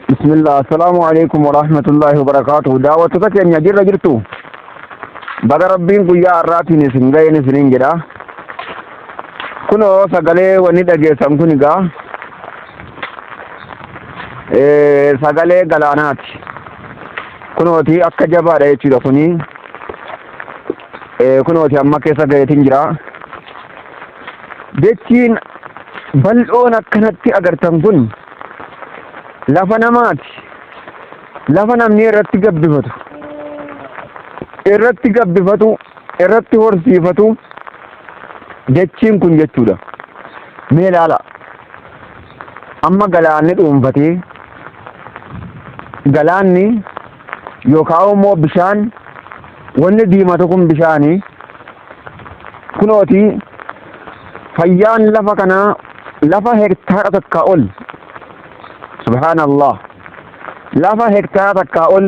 Bismillah, assalamu alaikum warahmatullahi wabarakatuh. Daawwattoota keenya jirra jirtu. Baga Rabbiin guyyaa har'aatiin isin ga'een isiniin jedha. Kunoo sagalee wanni dhageessan kun egaa sagalee galaanaati. Kunooti akka jabaadha jechuudha kuni. Kunooti amma keessa gaheetiin jira. Dachiin bal'oon akkanatti agartan kun lafa namaati. Lafa namni irratti gabbifatu, irratti horsiifatu dachiin kun jechuudha. Mee ilaala. Amma galaanni dhuunfatee galaanni yookaan immoo bishaan wanni diimatu kun bishaanii kunooti fayyaan lafa kanaa lafa hektaara takka ol. Subhanallah. Lafa hektaara takka ol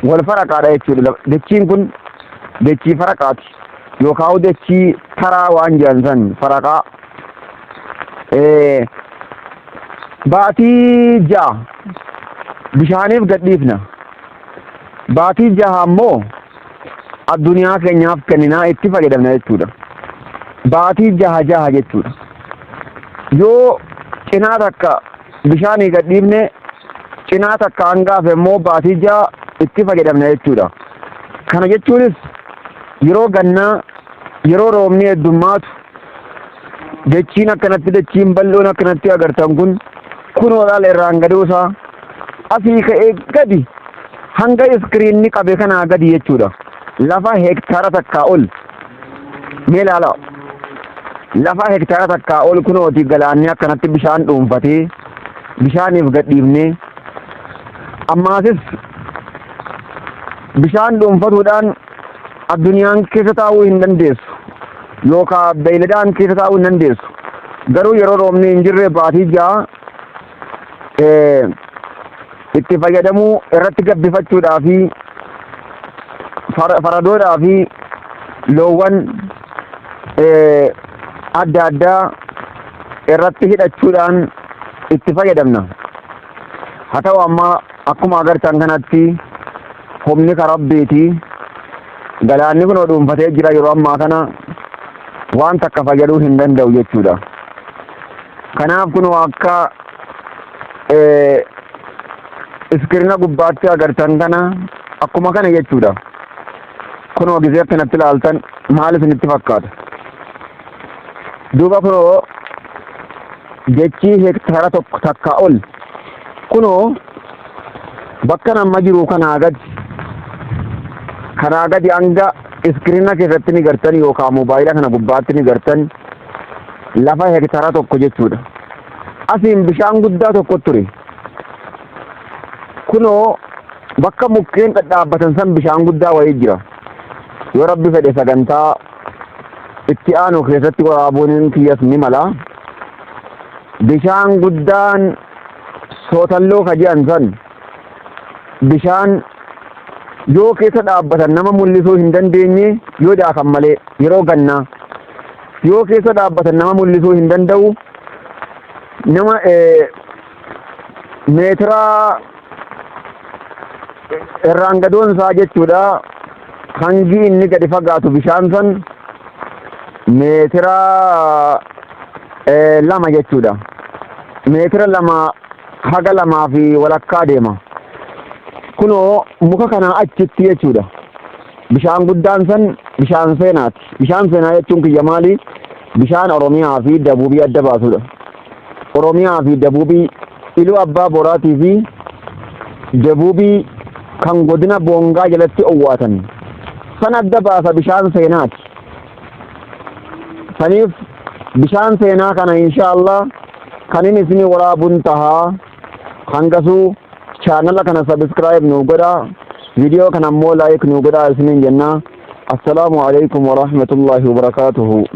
wal faraqaadha jechuudha. Dachiin kun dachii faraqaati yookaan dachii taraa waan jedhan faraqaa. Baatii ja'a bishaaniif gadhiifna. Baatii ja'a ammoo addunyaa keenyaaf kenninaa itti fayyadamna jechuudha. Baatii ja'a jechuudha. Yoo cinaa takka bishaanii gadhiifne cinaa takka hangaaf immoo baatii ja'a itti fayyadamna jechuudha. Kana jechuunis yeroo gannaa yeroo roobni heddummaatu dachiin akkanatti dachiin bal'oon akkanatti agartan kunoo laala irraan gadoosaa asii ka'ee gadi hanga iskiriinni qabe kanaa gadi jechuudha. Lafa hektaara takkaa ol. Mee ilaala. Lafa hektaara takkaa ol kunooti galaanni akkanatti bishaan dhuunfatee bishaaniif gadhiifnee ammaasis bishaan dhuunfatuudhaan addunyaan keessa taa'uu hin dandeessu yookaan beeyladaan keessa taa'uu hin dandeessu. Garuu yeroo roobni hin jirre baatii ja'a itti fayyadamuu irratti gabbifachuudhaa fi faradoodhaa fi loowwan adda addaa irratti hidhachuudhaan itti fayyadamna. Haa ta'u amma akkuma agartan kanatti humni karabbiiti. Galaanni kun dhuunfatee jira yeroo ammaa kana waan takka fayyaduu hin danda'u jechuudha. Kanaaf kun akka iskiriina gubbaatti agartan kana akkuma kana jechuudha. Kunoo gisee akkanatti ilaaltan maal isinitti fakkaata? Duuba kunoo dachii hektaara tokko takka ol kunoo bakka nama jiru kanaa gadi hanga iskiriina keessatti ni gartan yookaan moobaayila kana gubbaatti ni gartan lafa hektaara tokko jechuudha. Asiin bishaan guddaa tokko ture. Kunoo bakka mukkeen dhadhaabbatan san bishaan guddaa wayii jira. Yoo Rabbi fedhe sagantaa itti aanu keessatti waraabuun kiyyas ni mala. Bishaan guddaan sootalloo ka jedhan san bishaan yoo keessa dhaabbatan nama mul'isuu hin dandeenye yoo daakan malee yeroo gannaa yoo keessa dhaabbatan nama mul'isuu hin danda'u. Nama meetira irraan gadoon isaa jechuudha hangi inni gadi fagaatu bishaan san meetira 2 jechuudha. Meetira 2 haga 2 fi walakkaa deema. Kunoo muka kanaa achitti jechuudha. Bishaan guddaan san bishaan seenaati. Bishaan seenaa jechuun kiyya maali? Bishaan Oromiyaa fi Dabuubii adda baasudha. Oromiyaa fi Dabuubii Iluu Abbaa Boraatii fi Dabuubii kan godina Boongaa jalatti owwaatan san adda baasa bishaan seenaati. Saniif bishaan seenaa kana inshaallah kan inni isinii waraabuun tahaa. Hangasuu chaanala kana subscribe nu godhaa. Viidiyoo kana ammoo like nu godhaa isiniin jenna. Assalaamu alaikum warahmatullahi wabarakatuhu.